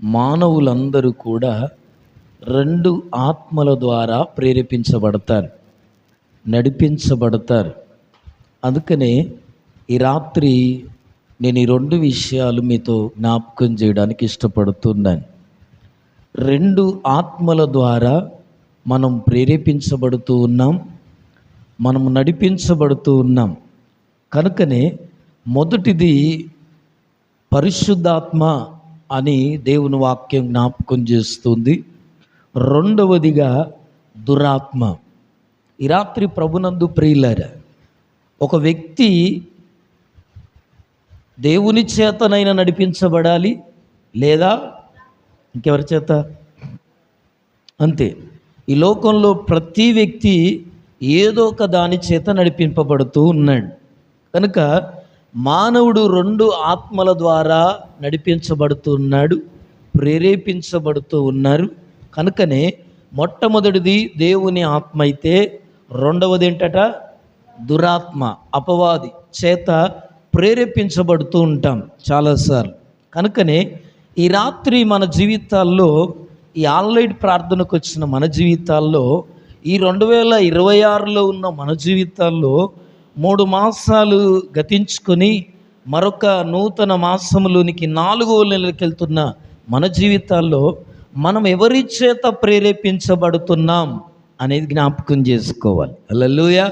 మానవులందరూ కూడా రెండు ఆత్మల ద్వారా ప్రేరేపించబడతారు, నడిపించబడతారు. అందుకనే ఈ రాత్రి నేను ఈ రెండు విషయాలు మీతో జ్ఞాపకం చేయడానికి ఇష్టపడుతున్నాను. రెండు ఆత్మల ద్వారా మనం ప్రేరేపించబడుతూ ఉన్నాం, మనం నడిపించబడుతూ ఉన్నాం. కనుకనే మొదటిది పరిశుద్ధాత్మ అని దేవుని వాక్యం జ్ఞాపకం చేస్తుంది. రెండవదిగా దురాత్మ. ఈ రాత్రి ప్రభునందు ప్రియులారా, ఒక వ్యక్తి దేవుని చేతనైనా నడిపించబడాలి, లేదా ఇంకెవరి చేత? అంతే. ఈ లోకంలో ప్రతి వ్యక్తి ఏదో ఒక దాని చేత నడిపింపబడుతూ ఉన్నాడు. కనుక మానవుడు రెండు ఆత్మల ద్వారా నడిపించబడుతూ ఉన్నాడు, ప్రేరేపించబడుతూ ఉన్నారు. కనుకనే మొట్టమొదటిది దేవుని ఆత్మ అయితే, రెండవది ఏంటట? దురాత్మ, అపవాది చేత ప్రేరేపించబడుతూ ఉంటాం చాలాసార్లు. కనుకనే ఈ రాత్రి మన జీవితాల్లో, ఈ ఆన్లైన్ ప్రార్థనకు వచ్చిన మన జీవితాల్లో, ఈ 2026లో ఉన్న మన జీవితాల్లో 3 మాసాలు గతించుకొని మరొక నూతన మాసంలోనికి 4వ నెలకి వెళ్తున్న మన జీవితాల్లో మనం ఎవరి చేత ప్రేరేపించబడుతున్నాం అనేది జ్ఞాపకం చేసుకోవాలి. హల్లెలూయా,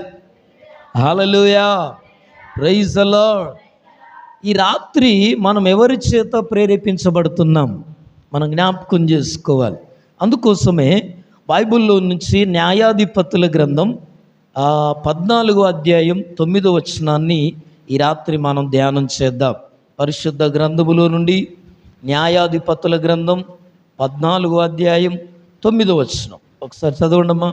హల్లెలూయా, ప్రైజ్ ది లార్డ్. ఈ రాత్రి మనం ఎవరి చేత ప్రేరేపించబడుతున్నాం మనం జ్ఞాపకం చేసుకోవాలి. అందుకోసమే బైబిల్లో నుంచి న్యాయాధిపతుల గ్రంథం 14వ అధ్యాయం 9వ వచనాన్ని ఈ రాత్రి మనం ధ్యానం చేద్దాం. పరిశుద్ధ గ్రంథములో నుండి న్యాయాధిపతుల గ్రంథం 14వ అధ్యాయం 9వ వచనం ఒకసారి చదవండమ్మా.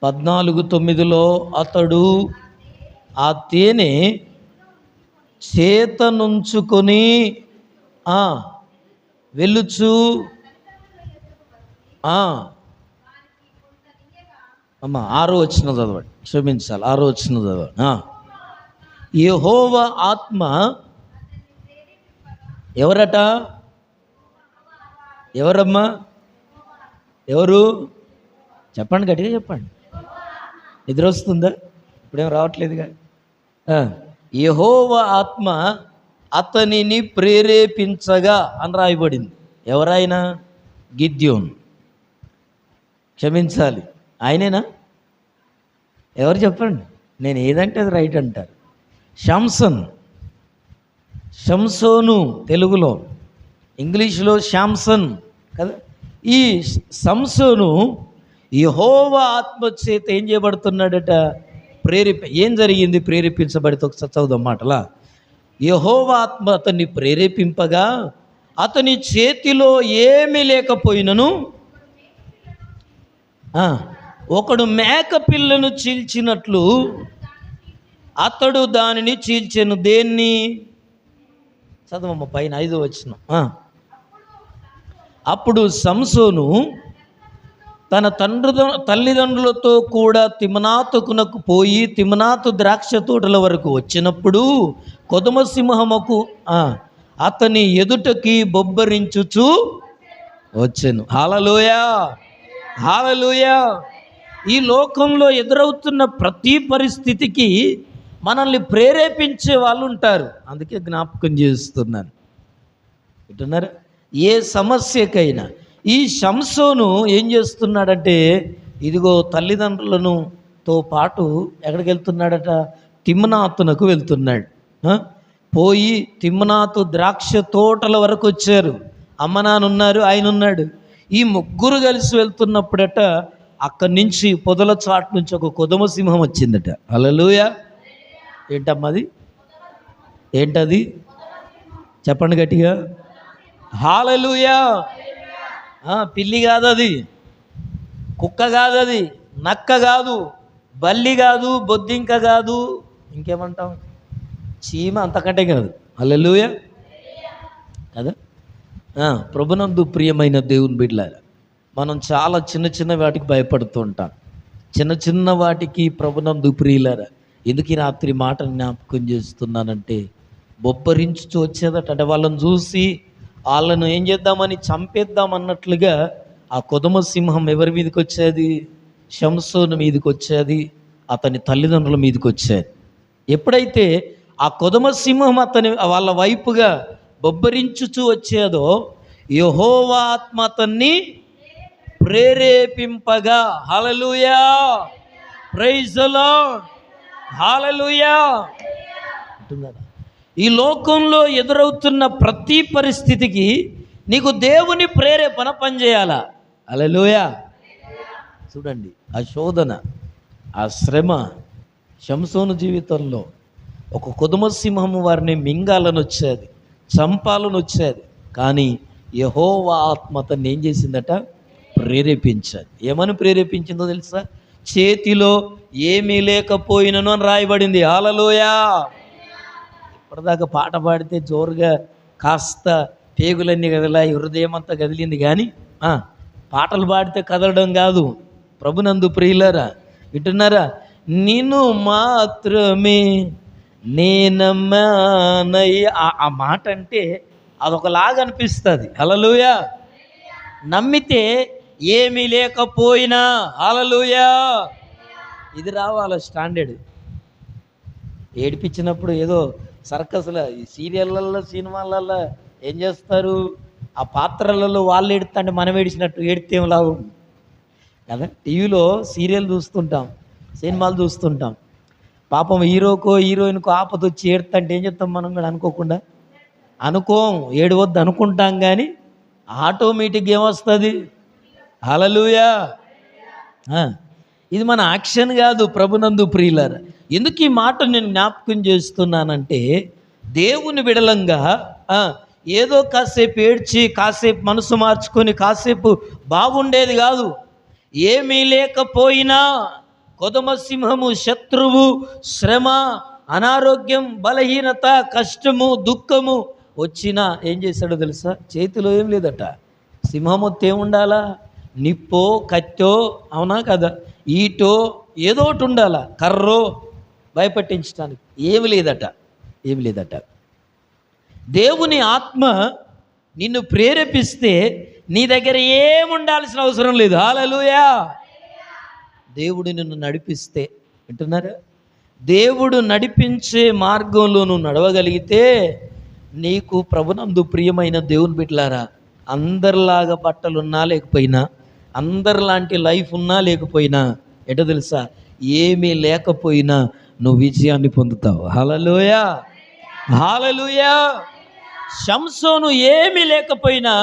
14:9లో అతడు ఆ తేనె చేతనుంచుకొని వెళ్ళుచు అమ్మా 6వ వచనం చదవండి, క్షమించాలి, 6వ వచనం చదవండి. యెహోవా ఆత్మ ఎవరట? ఎవరమ్మా? ఎవరు? చెప్పండి, గట్టిగా చెప్పండి. నిద్ర వస్తుందా? ఇప్పుడేం రావట్లేదుగా. యెహోవా ఆత్మ అతనిని ప్రేరేపించగా అని రాయబడింది. ఎవరైనా? గిద్యోను. క్షమించాలి, ఆయనేనా? ఎవరు చెప్పండి? నేను ఏదంటే అది రైట్ అంటారు. షంసోను తెలుగులో, ఇంగ్లీష్లో శాంసన్ కదా. ఈ సంసోను యెహోవా ఆత్మ చేత ఏం చేయబడుతున్నాడట? ఏం జరిగింది? ప్రేరేపించబడితే ఒకసారి చదువుదాం మాటలా. యెహోవా ఆత్మ అతన్ని ప్రేరేపింపగా అతని చేతిలో ఏమీ లేకపోయినను ఒకడు మేక పిల్లను చీల్చినట్లు అతడు దానిని చీల్చెను. దేన్ని? చదవమ్మ పైన 5వ వచనం. అప్పుడు సంసోను తన తల్లిదండ్రులతో కూడా తిమ్నాతునకు పోయి తిమ్నాతు ద్రాక్ష తోటల వరకు వచ్చినప్పుడు కొదమ సింహముకు అతని ఎదుటకి బొబ్బరించుచు వచ్చెను. హల్లెలూయా, హల్లెలూయా. ఈ లోకంలో ఎదురవుతున్న ప్రతి పరిస్థితికి మనల్ని ప్రేరేపించే వాళ్ళు ఉంటారు. అందుకే జ్ఞాపకం చేస్తున్నాను. వింటున్నారా? ఏ సమస్యకైనా ఈ సంసోను ఏం చేస్తున్నాడంటే, ఇదిగో తల్లిదండ్రులను తో పాటు ఎక్కడికి వెళ్తున్నాడట? తిమ్నాతునకు వెళ్తున్నాడు. పోయి తిమ్నాతు ద్రాక్ష తోటల వరకు వచ్చారు. అమ్మ నాన్న ఉన్నారు, ఆయన ఉన్నాడు. ఈ ముగ్గురు కలిసి వెళ్తున్నప్పుడట అక్కడి నుంచి పొదల చాటు నుంచి ఒక కొదమ సింహం వచ్చిందట. హల్లెలూయా. ఏంటమ్మది? ఏంటది? చెప్పండి గట్టిగా. హల్లెలూయా. పిల్లి కాదు అది, కుక్క కాదు అది, నక్క కాదు, బల్లి కాదు, బొద్దింక కాదు, ఇంకేమంటాం? చీమ, అంతకంటే కాదు. హల్లెలూయా కదా. ప్రభునందు ప్రియమైన దేవుని బిడ్డలారా, మనం చాలా చిన్న చిన్న వాటికి భయపడుతూ ఉంటాం. చిన్న చిన్న వాటికి ప్రభునందు ప్రియులారా, ఎందుకు ఈ రాత్రి మాట జ్ఞాపకం చేస్తున్నానంటే, బొబ్బరించుతూ వచ్చేదట. అంటే వాళ్ళని చూసి వాళ్ళను ఏం చేద్దామని చంపేద్దాం అన్నట్లుగా ఆ కొదమ సింహం ఎవరి మీదకి వచ్చేది? షంసోను మీదకి వచ్చేది, అతని తల్లిదండ్రుల మీదకి వచ్చేది. ఎప్పుడైతే ఆ కొదమ సింహం వాళ్ళ వైపుగా బొబ్బరించుచూ వచ్చేదో యెహోవా ఆత్మ అతన్ని ప్రేరేపింపగా, హల్లెలూయా, ప్రైజ్ ది లార్డ్, హల్లెలూయా అంటున్నాడు. ఈ లోకంలో ఎదురవుతున్న ప్రతి పరిస్థితికి నీకు దేవుని ప్రేరేపణ పనిచేయాలా? హల్లెలూయా. చూడండి, ఆ శోధన, ఆ శ్రమ షంసోను జీవితంలో ఒక కొదమ సింహము వారిని మింగాలని వచ్చేది, చంపాలని వచ్చేది. కానీ యెహోవా ఆత్మ అతన్ని ఏం చేసిందట? ప్రేరేపించాది. ఏమని ప్రేరేపించిందో తెలుసా? చేతిలో ఏమీ లేకపోయినను అని రాయబడింది. హల్లెలూయా. ఇప్పటిదాకా పాట పాడితే జోరుగా కాస్త పేగులన్నీ కదలా, హృదయం అంతా కదిలింది. కానీ పాటలు పాడితే కదలడం కాదు. ప్రభునందు ప్రియులారా, వింటున్నారా? నిన్ను మాత్రమే నేనమ్మానయ్య. ఆ మాట అంటే అదొకలాగా అనిపిస్తుంది. హల్లెలూయా. నమ్మితే ఏమీ లేకపోయినా, హల్లెలూయా, ఇది రావాలి స్టాండర్డ్. ఏడిపించినప్పుడు ఏదో సర్కస్లో, ఈ సీరియళ్ళల్లో, సినిమాలలో ఏం చేస్తారు? ఆ పాత్రలలో వాళ్ళు ఏడుతుంటే మనం ఏడిచినట్టు ఏడితే ఏం లాభం కదా. టీవీలో సీరియల్ చూస్తుంటాం, సినిమాలు చూస్తుంటాం. పాపం హీరోకో హీరోయిన్కో ఆపద వచ్చి ఏడుతుంటే ఏం చెప్తాం? మనం కూడా అనుకోకుండా ఏడవద్దు అనుకుంటాం, కానీ ఆటోమేటిక్గా ఏమొస్తుంది? హల్లెలూయా. ఇది మన యాక్షన్ కాదు. ప్రభునందు ప్రియులారా, ఎందుకు ఈ మాట నేను జ్ఞాపకం చేస్తున్నానంటే, దేవుని విడలంగా ఏదో కాసేపు ఏడ్చి, కాసేపు మనసు మార్చుకొని, కాసేపు బాగుండేది కాదు. ఏమీ లేకపోయినా కొదమ సింహము, శత్రువు, శ్రమ, అనారోగ్యం, బలహీనత, కష్టము, దుఃఖము వచ్చినా ఏం చేశాడో తెలుసా? చేతిలో ఏం లేదట. సింహమొత్తి ఏముండాలా? నిప్పో, కట్టో, అవునా కదా, ఈటో, ఏదో ఒకటి ఉండాలా, కర్రో భయపట్టించడానికి. ఏమి లేదట. దేవుని ఆత్మ నిన్ను ప్రేరేపిస్తే నీ దగ్గర ఏముండాల్సిన అవసరం లేదు. హల్లెలూయా. దేవుడు నిన్ను నడిపిస్తే, వింటున్నారా? దేవుడు నడిపించే మార్గంలో నువ్వు నడవగలిగితే నీకు ప్రభునందు ప్రియమైన దేవుని బిడ్డలారా, అందరిలాగా బట్టలున్నా లేకపోయినా, అందరిలాంటి లైఫ్ ఉన్నా లేకపోయినా, ఎటో తెలుసా? ఏమీ లేకపోయినా నువ్వు విజయాన్ని పొందుతావు. హల్లెలూయా, హల్లెలూయా. షంసోను ఏమీ లేకపోయినా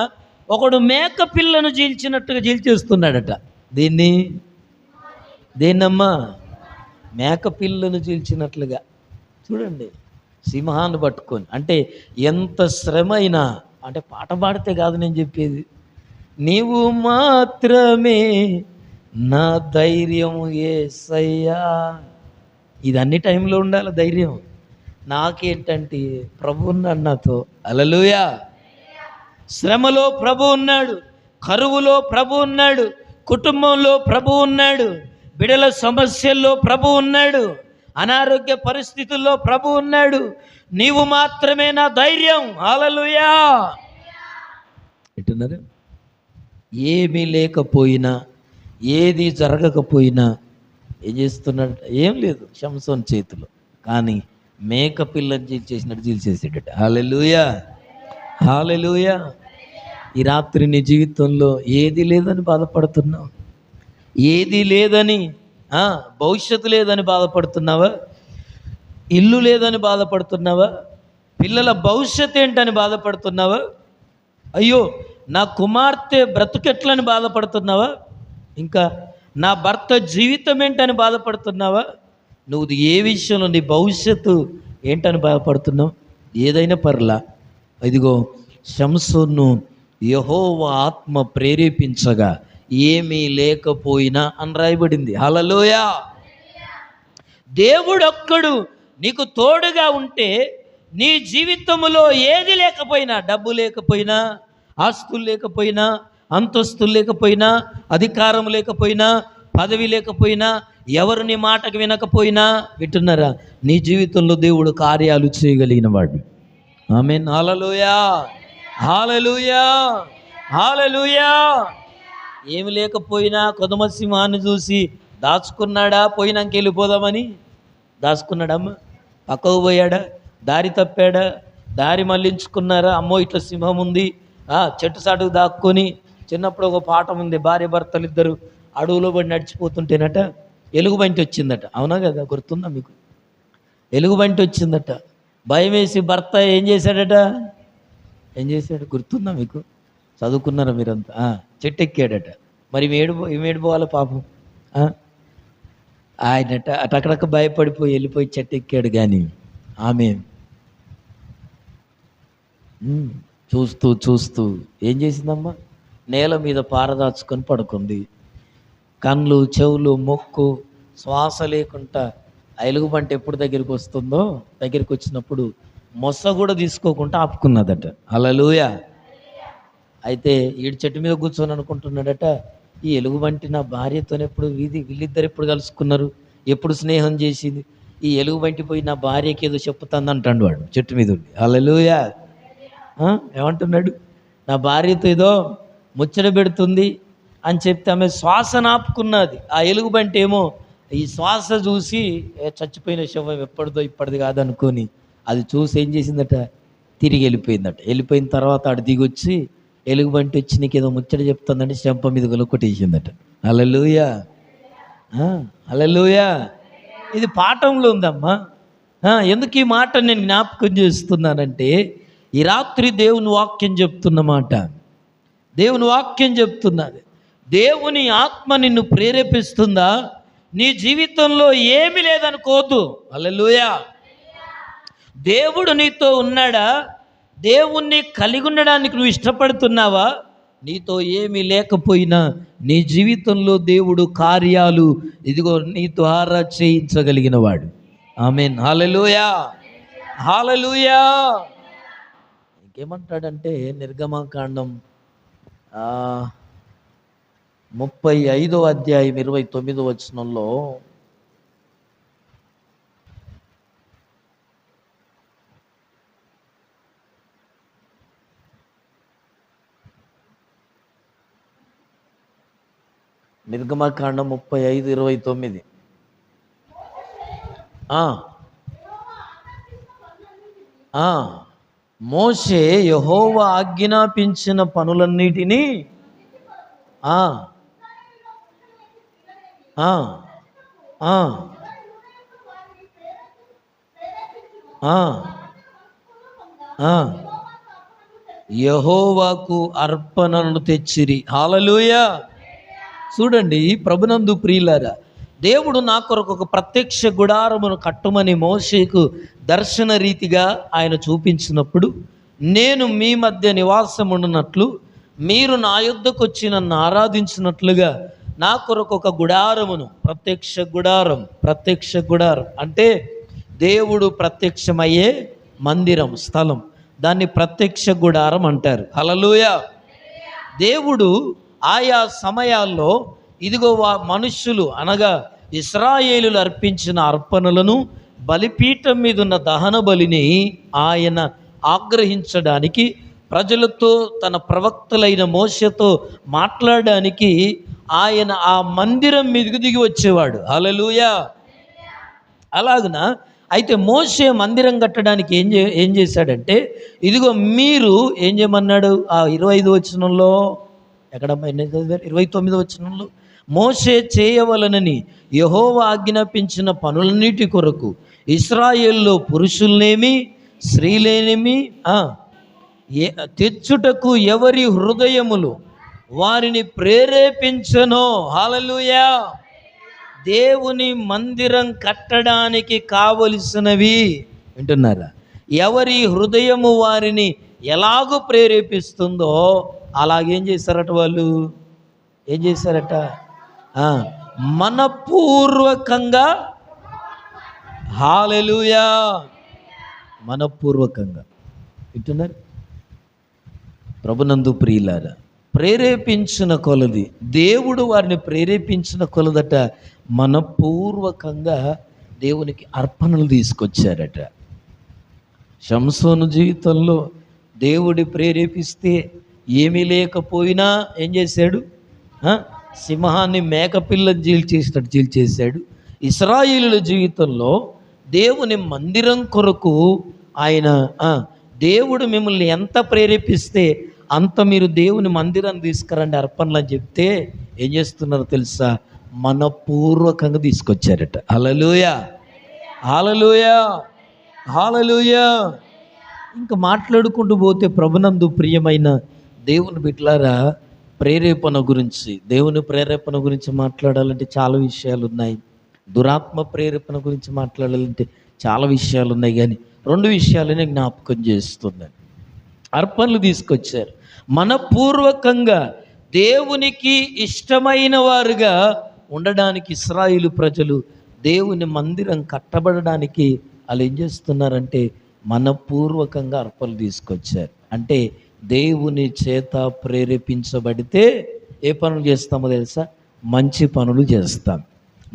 ఒకడు మేక పిల్లను చీల్చినట్టుగా చీల్చేస్తున్నాడట. దేన్నమ్మా? మేక పిల్లను చీల్చినట్లుగా. చూడండి, సింహాన్ని పట్టుకొని. అంటే ఎంత శ్రమ అయినా, అంటే పాట పాడితే కాదు నేను చెప్పేది, నీవు మాత్రమే నా ధైర్యం యేసయ్యా. ఇది అన్ని టైంలో ఉండాలి ధైర్యం. నాకేంటంటే ప్రభు ఉన్నాడు నాతో. హల్లెలూయా. శ్రమలో ప్రభు ఉన్నాడు, కరువులో ప్రభు ఉన్నాడు, కుటుంబంలో ప్రభు ఉన్నాడు, బిడల సమస్యల్లో ప్రభు ఉన్నాడు, అనారోగ్య పరిస్థితుల్లో ప్రభు ఉన్నాడు. నీవు మాత్రమే నా ధైర్యం. హల్లెలూయా. వింటున్నారు? ఏమీ లేకపోయినా, ఏది జరగకపోయినా ఏం చేస్తున్నాడు? ఏం లేదు షంసోన్ చేతిలో, కానీ మేక పిల్లని చీల్చేసినట్టు చీల్చేసేటట్టు. హల్లెలూయా, హల్లెలూయా. ఈ రాత్రి నీ జీవితంలో ఏది లేదని బాధపడుతున్నావు, ఏది లేదని, భవిష్యత్తు లేదని బాధపడుతున్నావా? ఇల్లు లేదని బాధపడుతున్నావా? పిల్లల భవిష్యత్తు ఏంటని బాధపడుతున్నావా? అయ్యో నా కుమార్తె బ్రతుకెట్లని బాధపడుతున్నావా? ఇంకా నా భర్త జీవితం ఏంటని బాధపడుతున్నావా? నువ్వు ఏ విషయంలో నీ భవిష్యత్తు ఏంటని బాధపడుతున్నావు? ఏదైనా పర్లా, ఇదిగో షంసోను యెహోవా ఆత్మ ప్రేరేపించగా ఏమీ లేకపోయినా అని రాయబడింది. హల్లెలూయా. దేవుడొక్కడు నీకు తోడుగా ఉంటే నీ జీవితంలో ఏది లేకపోయినా, డబ్బు లేకపోయినా, ఆస్తులు లేకపోయినా, అంతస్తులు లేకపోయినా, అధికారం లేకపోయినా, పదవి లేకపోయినా, ఎవరు నీ మాటకు వినకపోయినా, వింటున్నారా? నీ జీవితంలో దేవుడు కార్యాలు చేయగలిగిన వాడు. ఆమేన్. హల్లెలూయా, హల్లెలూయా, హల్లెలూయా. ఏమి లేకపోయినా కొదమ సింహాన్ని చూసి దాచుకున్నాడా? పోయినాక వెళ్ళిపోదామని దాచుకున్నాడమ్మ? పక్కకు పోయాడా? దారి తప్పాడా? దారి మళ్ళించుకున్నారా? అమ్మో ఇట్లా సింహం ఉంది, చెట్టు సాటుకు దాక్కొని. చిన్నప్పుడు ఒక పాఠం ఉంది, భార్య భర్తలు ఇద్దరు అడవులో పడి నడిచిపోతుంటేనట ఎలుగుబంటి వచ్చిందట. అవునా కదా, గుర్తుందా మీకు? ఎలుగుబంటి వచ్చిందట. భయం వేసి భర్త ఏం చేశాడట? ఏం చేశాడు గుర్తుందా మీకు? చదువుకున్నారా మీరంతా? చెట్టు ఎక్కాడట. మరి ఏమేడిపోవాలి పాపం. ఆయనట అటక్కడక్క భయపడిపోయి వెళ్ళిపోయి చెట్టు ఎక్కాడు. కానీ ఆమె చూస్తూ చూస్తూ ఏం చేసిందమ్మా? నేల మీద పారదాచుకొని పడుకుంది. కళ్ళు, చెవులు, ముక్కు, శ్వాస లేకుండా ఆ ఎలుగుబంటి ఎప్పుడు దగ్గరికి వస్తుందో, దగ్గరికి వచ్చినప్పుడు మొస కూడా తీసుకోకుండా ఆపుకున్నదట. హల్లెలూయా. అయితే ఈడు చెట్టు మీద కూర్చొని అనుకుంటున్నాడట, ఈ ఎలుగుబంటి నా భార్యతోనే ఎప్పుడు వీళ్ళిద్దరు ఎప్పుడు కలుసుకున్నారు, ఎప్పుడు స్నేహం చేసింది, ఈ ఎలుగుబంటి పోయి నా భార్యకి ఏదో చెప్పుతుంది అంటాడు వాడు చెట్టు మీద ఉండి. హల్లెలూయా. ఏమంటున్నాడు? నా భార్యతో ఏదో ముచ్చట పెడుతుంది అని చెప్తే ఆమె శ్వాసను ఆపుకున్నది. ఆ ఎలుగుబంటి ఏమో ఈ శ్వాస చూసి చచ్చిపోయిన శవం ఎప్పటిదో ఇప్పటిది కాదనుకొని అది చూసి ఏం చేసిందట? తిరిగి వెళ్ళిపోయిందట. వెళ్ళిపోయిన తర్వాత అటు దిగొచ్చి ఎలుగుబంటి వచ్చి నీకు ఏదో ముచ్చట చెప్తుందంటే చెంప మీద కొట్టేసిందట. హల్లెలూయా, హల్లెలూయా. ఇది పాఠంలో ఉందమ్మా. ఎందుకు ఈ మాట నేను జ్ఞాపకం చేస్తున్నానంటే, ఈ రాత్రి దేవుని వాక్యం చెప్తున్నమాట. దేవుని వాక్యం చెప్తున్నది. దేవుని ఆత్మ నిన్ను ప్రేరేపిస్తుందా? నీ జీవితంలో ఏమీ లేదనుకోవద్దు. హల్లెలూయా. దేవుడు నీతో ఉన్నాడా? దేవుణ్ణి కలిగి ఉండడానికి నువ్వు ఇష్టపడుతున్నావా? నీతో ఏమీ లేకపోయినా నీ జీవితంలో దేవుడు కార్యాలు ఇదిగో నీ ద్వారా చేయించగలిగిన వాడు. ఆమేన్. హల్లెలూయా, హల్లెలూయా. ఇంకేమంటాడంటే నిర్గమకాండం 35వ అధ్యాయం 29వ వచనంలో, నిర్గమకాండం 35:29. మోషే యెహోవా ఆజ్ఞాపించిన పనులన్నిటినీ యెహోవాకు అర్పణను తెచ్చిరి. హల్లెలూయా. చూడండి ప్రభునందు ప్రియులారా, దేవుడు నా కొరకు ఒక ప్రత్యక్ష గుడారమును కట్టుమని మోషేకు దర్శన రీతిగా ఆయన చూపించినప్పుడు, నేను మీ మధ్య నివాసమున్నట్లు మీరు నా యొద్దకు వచ్చి నన్ను ఆరాధించినట్లుగా నా కొరకు ఒక గుడారమును, ప్రత్యక్ష గుడారం అంటే దేవుడు ప్రత్యక్షమయ్యే మందిరం, స్థలం, దాన్ని ప్రత్యక్ష గుడారం అంటారు. హల్లెలూయా. దేవుడు ఆయా సమయాల్లో ఇదిగో మనుష్యులు అనగా ఇశ్రాయేలులు అర్పించిన అర్పణలను, బలిపీఠం మీద ఉన్న దహన బలిని ఆయన ఆగ్రహించడానికి, ప్రజలతో తన ప్రవక్తలైన మోషేతో మాట్లాడడానికి ఆయన ఆ మందిరం మీదకి దిగి వచ్చేవాడు. హల్లెలూయా. అలాగున అయితే మోషే మందిరం కట్టడానికి ఏం చేశాడంటే, ఇదిగో మీరు ఏం చేయమన్నాడు? ఆ 25వ వచనంలో, ఎక్కడమ్మా 29వ వచనంలో, మోషే చేయవలనని యెహోవా ఆజ్ఞాపించిన పనులన్నిటి కొరకు ఇశ్రాయేల్లో పురుషులనేమి స్త్రీలేనేమి తెచ్చుటకు ఎవరి హృదయములు వారిని ప్రేరేపించనో. హల్లెలూయా. దేవుని మందిరం కట్టడానికి కావలసినవి వింటున్నారా? ఎవరి హృదయము వారిని ఎలాగూ ప్రేరేపిస్తుందో అలాగేం చేశారట వాళ్ళు? ఏం చేశారట? మనపూర్వకంగా. హల్లెలూయా. మనపూర్వకంగా. వింటున్నారు ప్రభునందు ప్రియులారా? ప్రేరేపించిన కొలది, దేవుడు వారిని ప్రేరేపించిన కొలదట మనపూర్వకంగా దేవునికి అర్పణలు తీసుకొచ్చారట. షంసోను జీవితంలో దేవుడి ప్రేరేపిస్తే ఏమీ లేకపోయినా ఏం చేశాడు? సింహాన్ని మేకపిల్లని చీల్చేసినట్టు చీల్చేశాడు. ఇశ్రాయేలుల జీవితంలో దేవుని మందిరం కొరకు ఆయన దేవుడు మిమ్మల్ని ఎంత ప్రేరేపిస్తే అంత మీరు దేవుని మందిరాన్ని తీసుకురండి అర్పణలు అని చెప్తే ఏం చేస్తున్నారో తెలుసా? మనపూర్వకంగా తీసుకొచ్చారట. హల్లెలూయా, హల్లెలూయా, హల్లెలూయా. ఇంకా మాట్లాడుకుంటూ పోతే ప్రభునందు ప్రియమైన దేవుని బిడ్డలారా, ప్రేరేపణ గురించి, దేవుని ప్రేరేపణ గురించి మాట్లాడాలంటే చాలా విషయాలు ఉన్నాయి. దురాత్మ ప్రేరేపణ గురించి మాట్లాడాలంటే చాలా విషయాలు ఉన్నాయి. కానీ 2 విషయాలనే జ్ఞాపకం చేస్తున్నాను. అర్పణలు తీసుకొచ్చారు. మనపూర్వకంగా దేవునికి ఇష్టమైన వారుగా ఉండడానికి ఇశ్రాయేలు ప్రజలు దేవుని మందిరం కట్టబడడానికి వాళ్ళు ఏం చేస్తున్నారంటే మనపూర్వకంగా అర్పణలు తీసుకొచ్చారు. అంటే దేవుని చేత ప్రేరేపించబడితే ఏ పనులు చేస్తామో తెలుసా? మంచి పనులు చేస్తాం,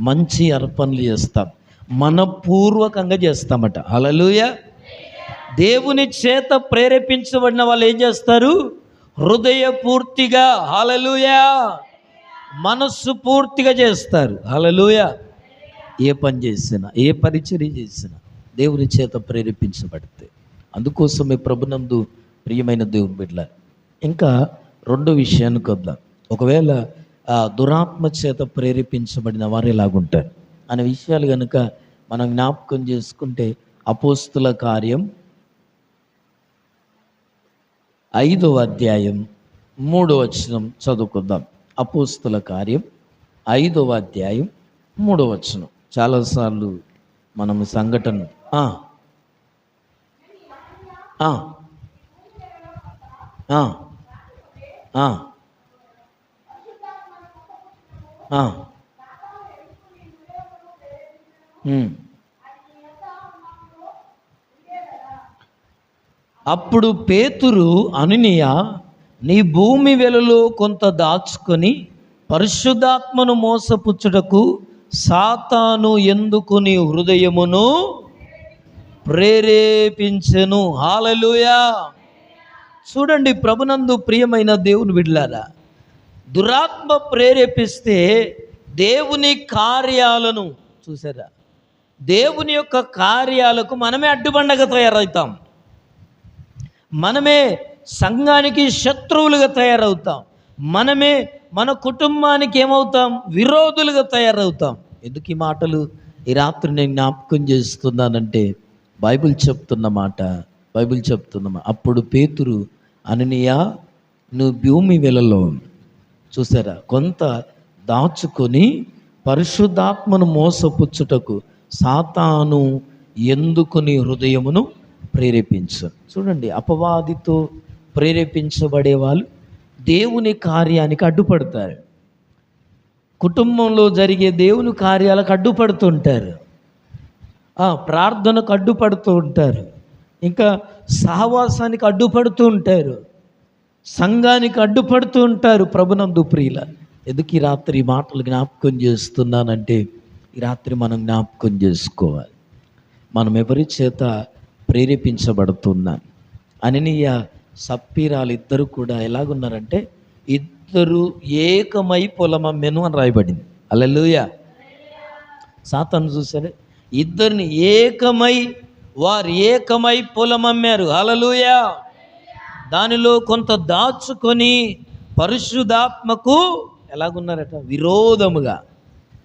మంచి అర్పణలు చేస్తాం, మనపూర్వకంగా చేస్తామట. హల్లెలూయా. దేవుని చేత ప్రేరేపించబడిన వాళ్ళు ఏం చేస్తారు? హృదయపూర్తిగా, హల్లెలూయా, మనస్సు పూర్తిగా చేస్తారు. హల్లెలూయా. ఏ పని చేసినా, ఏ పరిచర్య చేసినా దేవుని చేత ప్రేరేపించబడితే. అందుకోసమే ప్రభునందు ప్రియమైన దేవుని బిడ్డలారా, ఇంకా 2 విషయానికి వద్దాం. ఒకవేళ దురాత్మ చేత ప్రేరేపించబడిన వారు ఎలాగుంటారు అనే విషయాలు కనుక మనం జ్ఞాపకం చేసుకుంటే అపోస్తుల కార్యం 5వ అధ్యాయం 3వ వచనం చదువుకుందాం. అపోస్తుల కార్యం 5వ అధ్యాయం 3వ వచనం. చాలాసార్లు మనం సంఘటన అప్పుడు పేతురు, అననీయ, నీ భూమి వెలలో కొంత దాచుకొని పరిశుద్ధాత్మను మోసపుచ్చుటకు సాతాను ఎందుకు నీ హృదయమును ప్రేరేపించెను. హల్లెలూయా. చూడండి ప్రభునందు ప్రియమైన దేవుని బిడ్డలారా, దురాత్మ ప్రేరేపిస్తే దేవుని కార్యాలను చూసారా, దేవుని యొక్క కార్యాలకు మనమే అడ్డుబండగా తయారవుతాం. మనమే సంఘానికి శత్రువులుగా తయారవుతాం. మనమే మన కుటుంబానికి ఏమవుతాం? విరోధులుగా తయారవుతాం. ఎందుకు ఈ మాటలు ఈ రాత్రి నేను జ్ఞాపకం చేస్తున్నానంటే బైబిల్ చెప్తున్న మాట. అప్పుడు పేతురు, అననీయ, నువ్వు భూమి వెలలో చూసారా కొంత దాచుకొని పరిశుద్ధాత్మను మోసపుచ్చుటకు సాతాను ఎందుకు నీ హృదయమును ప్రేరేపించు. చూడండి, అపవాదితో ప్రేరేపించబడే వాళ్ళు దేవుని కార్యానికి అడ్డుపడతారు. కుటుంబంలో జరిగే దేవుని కార్యాలకు అడ్డుపడుతుంటారు, ప్రార్థనకు అడ్డుపడుతూ ఉంటారు, ఇంకా సహవాసానికి అడ్డుపడుతూ ఉంటారు, సంఘానికి అడ్డుపడుతూ ఉంటారు. ప్రభునందు ప్రియుల, ఎందుకు ఈ రాత్రి ఈ మాటలు జ్ఞాపకం చేస్తున్నానంటే ఈ రాత్రి మనం జ్ఞాపకం చేసుకోవాలి, మనం ఎవరి చేత ప్రేరేపించబడుతున్నాం. అననీయ సప్పీరాలు ఇద్దరు కూడా ఎలాగున్నారంటే ఇద్దరు ఏకమై పొలమమ్మెను అని రాయబడింది. హల్లెలూయా. సాతాను చూసారే, ఇద్దరిని వారు ఏకమై పొలమమ్మారు. హల్లెలూయా. దానిలో కొంత దాచుకొని పరిశుద్ధాత్మకు ఎలాగున్నారట? విరోధముగా.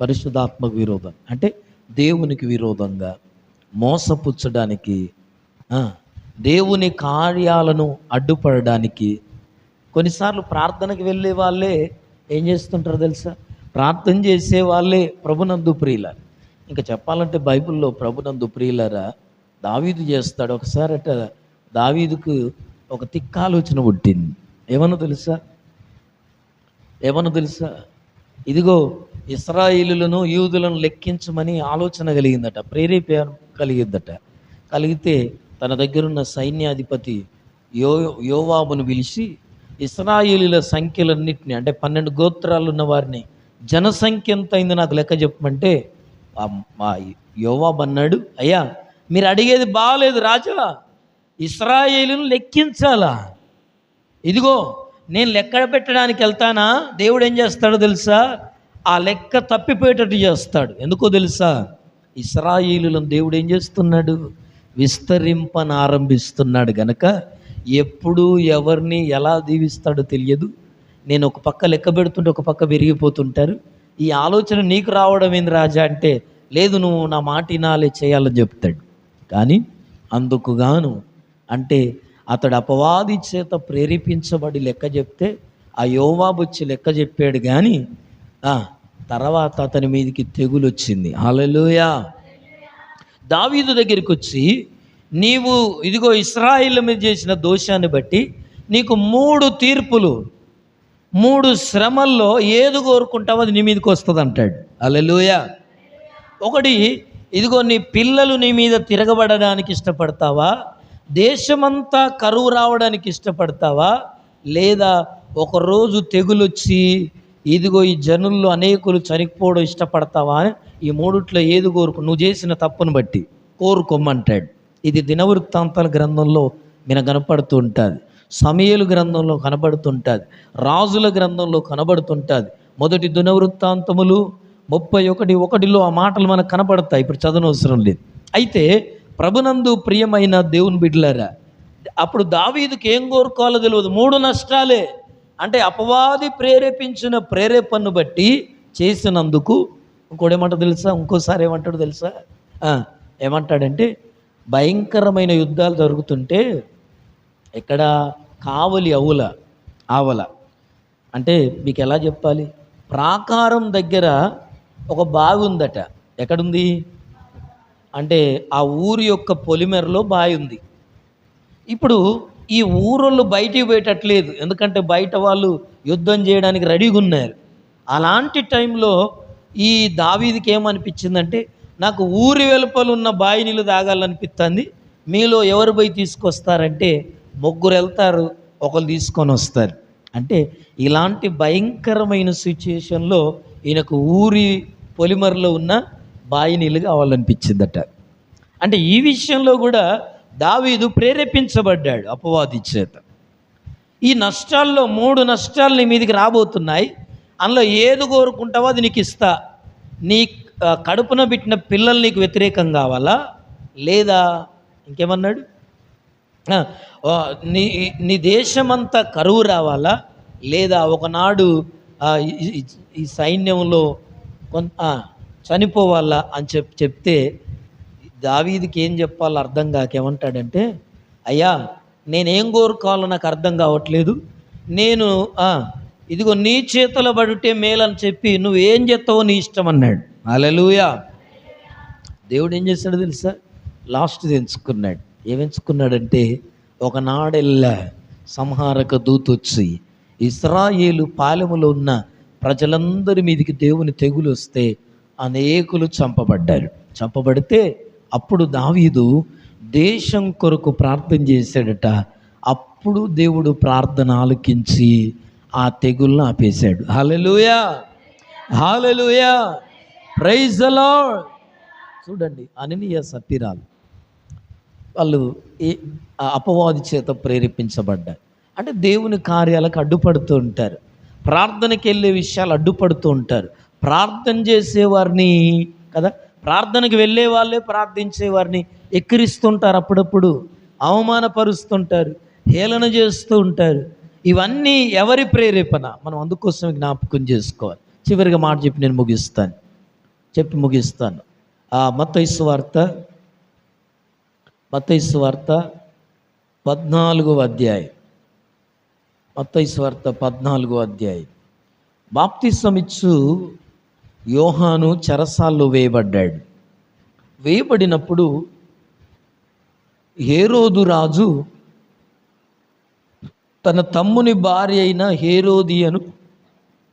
పరిశుద్ధాత్మకు విరోధం అంటే దేవునికి విరోధంగా మోసపుచ్చడానికి, దేవుని కార్యాలను అడ్డుపడడానికి. కొన్నిసార్లు ప్రార్థనకి వెళ్ళే వాళ్ళే ఏం చేస్తుంటారో తెలుసా? ప్రార్థన చేసే వాళ్ళే ప్రభునందు ప్రియులారా. ఇంకా చెప్పాలంటే బైబిల్లో ప్రభునందు ప్రియులారా దావీదు చేస్తాడు. ఒకసారట దావీదుకు ఒక తిక్కాలోచన పుట్టింది. ఏమన్నా తెలుసా? ఇదిగో ఇశ్రాయేలులను యూదులను లెక్కించమని ఆలోచన కలిగిందట, ప్రేరేపణ కలిగితే తన దగ్గరున్న సైన్యాధిపతి యోవాబును పిలిచి ఇశ్రాయేలీల సంఖ్యలన్నింటినీ, అంటే 12 గోత్రాలు ఉన్న వారిని, జనసంఖ్య ఎంత అయిందో నాకు లెక్క చెప్పమంటే యోవాబు అన్నాడు, అయ్యా మీరు అడిగేది బాగలేదు రాజా, ఇశ్రాయేలును లెక్కించాలా. ఇదిగో నేను లెక్క పెట్టడానికి వెళ్తానా, దేవుడు ఏం చేస్తాడో తెలుసా, ఆ లెక్క తప్పిపోయేటట్టు చేస్తాడు. ఎందుకో తెలుసా, ఇశ్రాయేలులను దేవుడు ఏం చేస్తున్నాడు, విస్తరింపనారంభిస్తున్నాడు గనక ఎప్పుడు ఎవరిని ఎలా దీవిస్తాడో తెలియదు. నేను ఒక పక్క లెక్క పెడుతుంటే ఒక పక్క విరిగిపోతుంటారు. ఈ ఆలోచన నీకు రావడం ఏంది రాజా అంటే, లేదు నువ్వు నా మాట వినాలి చేయాలని చెప్తాడు. కానీ అందుకు గాను అంటే అతడు అపవాది చేత ప్రేరేపించబడి లెక్క చెప్తే ఆ యోవాబు వచ్చి లెక్క చెప్పాడు. కానీ తర్వాత అతని మీదకి తెగులు వచ్చింది. హల్లెలూయా. దావీదు దగ్గరికి వచ్చి, నీవు ఇదిగో ఇశ్రాయేలు మీద చేసిన దోషాన్ని బట్టి నీకు 3 తీర్పులు, 3 శ్రమల్లో ఏది కోరుకుంటావో అది నీ మీదకి వస్తుంది అంటాడు. హల్లెలూయా. ఒకటి, ఇదిగో నీ పిల్లలు నీ మీద తిరగబడడానికి ఇష్టపడతావా, దేశమంతా కరువు రావడానికి ఇష్టపడతావా, లేదా ఒకరోజు తెగులొచ్చి ఇదిగో ఈ జనుల్లో అనేకులు చనిపోవడం ఇష్టపడతావా అని ఈ 3ట్లో ఏది నువ్వు చేసిన తప్పును బట్టి కోరుకోమంటాడు. ఇది దినవృత్తాంతాల గ్రంథంలో మన కనపడుతూ ఉంటుంది, సమూయేలు గ్రంథంలో కనబడుతుంటుంది, రాజుల గ్రంథంలో కనబడుతుంటుంది. మొదటి దినవృత్తాంతములు 31:1 ఆ మాటలు మనకు కనపడతాయి. ఇప్పుడు చదవనవసరం లేదు. అయితే ప్రభునందు ప్రియమైన దేవుని బిడ్డలారా, అప్పుడు దావీదుకి ఏం కోరుకోవాలో తెలియదు. 3 నష్టాలే. అంటే అపవాది ప్రేరేపించిన ప్రేరేపణను బట్టి చేసినందుకు ఇంకోటేమంటాడు తెలుసా, ఇంకోసారి ఏమంటాడు తెలుసా, ఏమంటాడంటే భయంకరమైన యుద్ధాలు జరుగుతుంటే ఎక్కడ కావలి ఆవల అంటే మీకు ఎలా చెప్పాలి, ప్రాకారం దగ్గర ఒక బావి ఉందట. ఎక్కడుంది అంటే ఆ ఊరి యొక్క పొలిమేరలో బావి ఉంది. ఇప్పుడు ఈ ఊరోళ్ళు బయటికి పోయేటట్లేదు, ఎందుకంటే బయట వాళ్ళు యుద్ధం చేయడానికి రెడీగా ఉన్నారు. అలాంటి టైంలో ఈ దావీదుకి ఏమనిపించిందంటే, నాకు ఊరి వెలుపల ఉన్న బావి నీళ్ళు తాగాలనిపిస్తుంది, మీలో ఎవరు పోయి తీసుకొస్తారంటే 3 వెళ్తారు, ఒకరు తీసుకొని వస్తారు. అంటే ఇలాంటి భయంకరమైన సిచ్యుయేషన్లో ఈయనకు ఊరి పొలిమరలో ఉన్న బావి నీళ్ళు కావాలనిపించిందట. అంటే ఈ విషయంలో కూడా దావీదు ప్రేరేపించబడ్డాడు అపవాది చేత. ఈ నష్టాల్లో 3 నష్టాలు నీ మీదకి రాబోతున్నాయి, అందులో ఏది కోరుకుంటావో అది నీకు ఇస్తా. నీ కడుపున పెట్టిన పిల్లలు నీకు వ్యతిరేకం కావాలా, లేదా ఇంకేమన్నాడు, నీ దేశమంతా కరువు రావాలా, లేదా ఒకనాడు ఈ సైన్యంలో చనిపోవాలా అని చెప్తే దావీదుకి ఏం చెప్పాలో అర్థం కాకేమంటాడంటే, అయ్యా నేనేం కోరుకోవాలో నాకు అర్థం కావట్లేదు, నేను ఇదిగో నీ చేతుల పడితే మేలని చెప్పి నువ్వేం చేస్తావో నీ ఇష్టం అన్నాడు. హల్లెలూయా. దేవుడు ఏం చేశాడు తెలుసా, లాస్ట్ ఎంచుకున్నాడు. ఏమెంచుకున్నాడంటే, ఒకనాడెల్లా సంహారక దూత వచ్చి ఇశ్రాయేలు పాలెములో ఉన్న ప్రజలందరి మీదకి దేవుని తెగులు వస్తే అనేకులు చంపబడితే అప్పుడు దావీదు దేశం కొరకు ప్రార్థన చేశాడట. అప్పుడు దేవుడు ప్రార్థన ఆలకించి ఆ తెగుల్ని ఆపేశాడు. హల్లెలూయా, హల్లెలూయా, ప్రైజ్ ది లార్డ్. చూడండి, అననీయ సప్పీరాలు వాళ్ళు అపవాది చేత ప్రేరేపించబడ్డారు. అంటే దేవుని కార్యాలకు అడ్డుపడుతూ ఉంటారు, ప్రార్థనకి వెళ్ళే విషయాలు అడ్డుపడుతూ ఉంటారు. ప్రార్థన చేసేవారిని కదా, ప్రార్థనకి వెళ్ళే వాళ్ళే ప్రార్థించేవారిని ఎక్కిరిస్తుంటారు, అప్పుడప్పుడు అవమానపరుస్తుంటారు, హేళన చేస్తూ ఉంటారు. ఇవన్నీ ఎవరి ప్రేరేపణ, మనం అందుకోసం జ్ఞాపకం చేసుకోవాలి. చివరిగా మాట చెప్పి నేను ముగిస్తాను. మత్తయి సువార్త 14వ అధ్యాయం. మత్తయి సువార్త 14వ అధ్యాయం. బాప్తిసమిచ్చు యోహాను చెరసాల్లో వేయబడ్డాడు. వేయబడినప్పుడు హేరోదు రాజు తన తమ్ముని భార్య అయిన హేరోదియను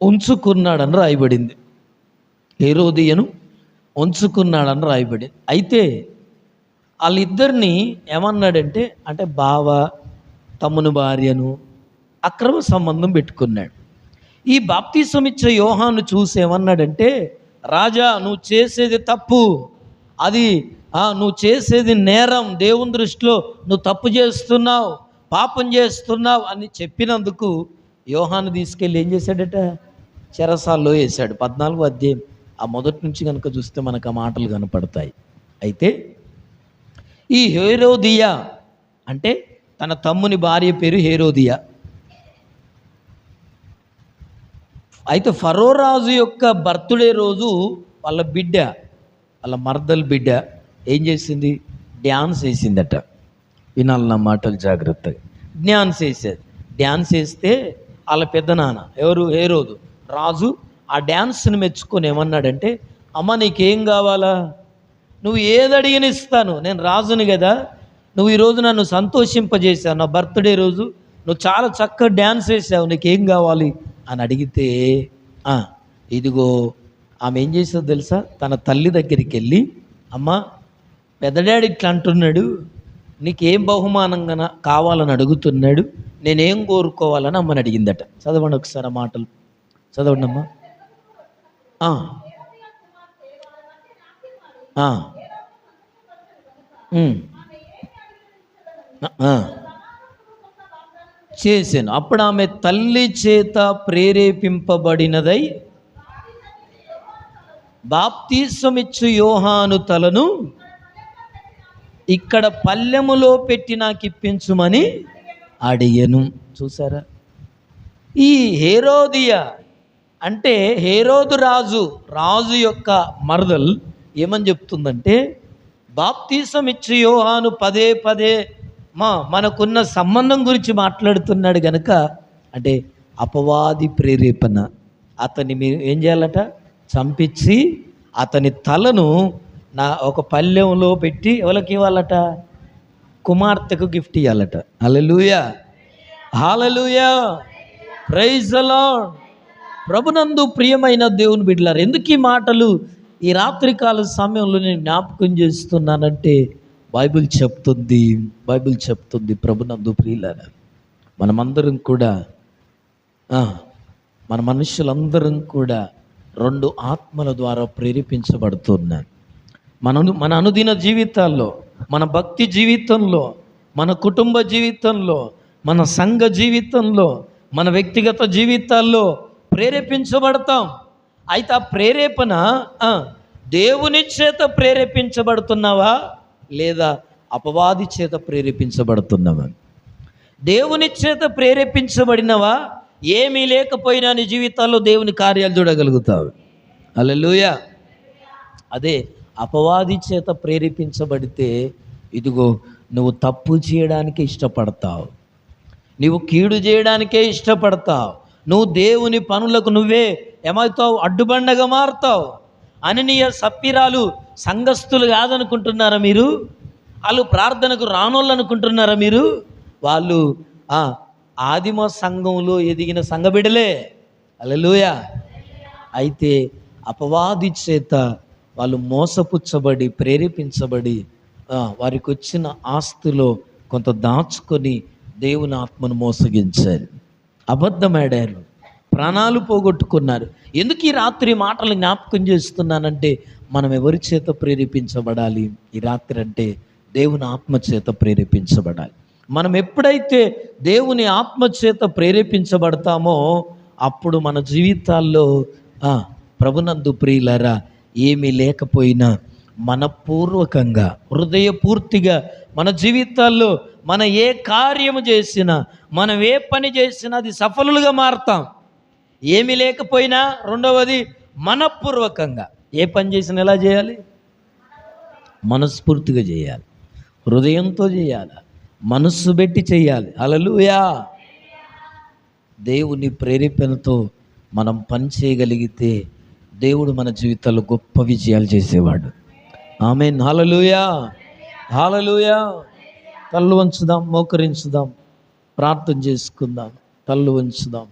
ఉంచుకున్నాడని రాయబడింది. హేరోదియను ఉంచుకున్నాడని రాయబడింది. అయితే వాళ్ళిద్దరిని ఏమన్నాడంటే, అంటే బావ తమ్ముని భార్యను అక్రమ సంబంధం పెట్టుకున్నాడు. ఈ బాప్తిసం ఇచ్చే యోహాను చూసి ఏమన్నాడంటే, రాజా నువ్వు చేసేది తప్పు, అది నువ్వు చేసేది నేరం, దేవుని దృష్టిలో నువ్వు తప్పు చేస్తున్నావు, పాపం చేస్తున్నావు అని చెప్పినందుకు యోహాను తీసుకెళ్ళి ఏం చేశాడట? చెరసాల్లో వేశాడు. 14వ అధ్యాయం ఆ మొదటి నుంచి కనుక చూస్తే మనకు ఆ మాటలు కనపడతాయి. అయితే ఈ హేరోదియా అంటే తన తమ్ముని భార్య పేరు హేరోదియా. అయితే ఫరో రాజు యొక్క బర్త్డే రోజు వాళ్ళ మర్దల బిడ్డ ఏం చేసింది? డ్యాన్స్ వేసిందట. వినాలి నా మాటలు జాగ్రత్తగా. డ్యాన్స్ వేస్తే వాళ్ళ పెద్దనాన్న ఎవరు? హేరోదు రాజు ఆ డ్యాన్స్ని మెచ్చుకొని ఏమన్నాడంటే, అమ్మ నీకేం కావాలా? నువ్వు ఏది అడిగిన ఇస్తాను, నేను రాజుని కదా, నువ్వు ఈరోజు నన్ను సంతోషింపజేశావు, నా బర్త్డే రోజు నువ్వు చాలా చక్కగా డ్యాన్స్ వేసావు, నీకేం కావాలి అని అడిగితే ఇదిగో ఆమె ఏం చేస్తుందో తెలుసా? తన తల్లి దగ్గరికి వెళ్ళి, అమ్మ పెద్ద డాడీ ఇట్లా అంటున్నాడు, నీకేం బహుమానంగా కావాలని అడుగుతున్నాడు, నేనేం కోరుకోవాలని అమ్మని అడిగిందట. చదవండి ఒకసారి ఆ మాటలు చదవండి అమ్మా. చేశాను. అప్పుడు ఆమె తల్లి చేత ప్రేరేపింపబడినదై బాప్తీసమిచ్చు యోహాను తలను ఇక్కడ పల్లెములో పెట్టి నాకు ఇప్పించుమని అడిగెను. చూసారా? ఈ హేరోదియా అంటే హేరోదు రాజు యొక్క మరదల్ ఏమని చెప్తుందంటే, బాప్తీసం ఇచ్చి యోహాను పదే పదే మనకున్న సంబంధం గురించి మాట్లాడుతున్నాడు గనక, అంటే అపవాది ప్రేరేపణ, అతన్ని మీరు ఏం చేయాలట? చంపించి అతని తలను ఒక పల్లెంలో పెట్టి ఎవరికి ఇవ్వాలట? కుమార్తెకు గిఫ్ట్ ఇవ్వాలట. Hallelujah, hallelujah, praise the lord. ప్రభునందు ప్రియమైన దేవుని బిడ్డలారా, ఎందుకు ఈ మాటలు ఈ రాత్రికాల సమయంలో నేను జ్ఞాపకం చేస్తున్నానంటే, బైబిల్ చెప్తుంది ప్రభునందు ప్రియులారా, మనమందరం కూడా మన మనుషులందరం కూడా 2 ఆత్మల ద్వారా ప్రేరేపించబడుతున్నాం. మన అనుదిన జీవితాల్లో, మన భక్తి జీవితంలో, మన కుటుంబ జీవితంలో, మన సంఘ జీవితంలో, మన వ్యక్తిగత జీవితాల్లో ప్రేరేపించబడతాం. అయితే ఆ ప్రేరేపణ దేవుని చేత ప్రేరేపించబడుతున్నావా లేదా అపవాది చేత ప్రేరేపించబడుతున్నావా? దేవుని చేత ప్రేరేపించబడినవా? ఏమీ లేకపోయినా నీ జీవితాల్లో దేవుని కార్యాలు చూడగలుగుతావు. హల్లెలూయా. అదే అపవాది చేత ప్రేరేపించబడితే, ఇదిగో నువ్వు తప్పు చేయడానికే ఇష్టపడతావు, నువ్వు కీడు చేయడానికే ఇష్టపడతావు, నువ్వు దేవుని పనులకు నువ్వే ఏమవుతావు? అడ్డుబండగా మారుతావు. అననీయ సప్పిరాలు సంఘస్థులు కాదనుకుంటున్నారా మీరు? వాళ్ళు ప్రార్థనకు రానోళ్ళు అనుకుంటున్నారా మీరు? వాళ్ళు ఆదిమ సంఘంలో ఎదిగిన సంఘ బిడ్డలే. హల్లెలూయా. అయితే అపవాది చేత వాళ్ళు మోసపుచ్చబడి ప్రేరేపించబడి వారికి వచ్చిన ఆస్తిలో కొంత దాచుకొని దేవుని ఆత్మను మోసగించారు, అబద్ధమాడారు, ప్రాణాలు పోగొట్టుకున్నారు. ఎందుకు ఈ రాత్రి మాటలు జ్ఞాపకం చేస్తున్నానంటే, మనం ఎవరి చేత ప్రేరేపించబడాలి ఈ రాత్రి అంటే? దేవుని ఆత్మ చేత ప్రేరేపించబడాలి. మనం ఎప్పుడైతే దేవుని ఆత్మ చేత ప్రేరేపించబడతామో అప్పుడు మన జీవితాల్లో ప్రభునందు ప్రియులారా, ఏమీ లేకపోయినా మనపూర్వకంగా హృదయపూర్తిగా మన జీవితాల్లో మనం ఏ కార్యము చేసినా, మనం ఏ పని చేసినా అది సఫలులుగా మారుతాం. ఏమీ లేకపోయినా, రెండవది మనపూర్వకంగా ఏ పని చేసినా ఎలా చేయాలి? మనస్ఫూర్తిగా చేయాలి, హృదయంతో చేయాలి, మనస్సు పెట్టి చేయాలి. హల్లెలూయా. దేవుని ప్రేరేపణతో మనం పని చేయగలిగితే దేవుడు మన జీవితాల్లో గొప్ప విజయాలు చేసేవాడు. ఆమేన్. హల్లెలూయా, హల్లెలూయా. తల్లు వంచుదాం, మోకరించుదాం, ప్రార్థన చేసుకుందాం. తల్లు వంచుదాం,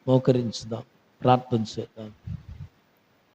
మోకరించుదాం, ప్రార్థన చేద్దాం.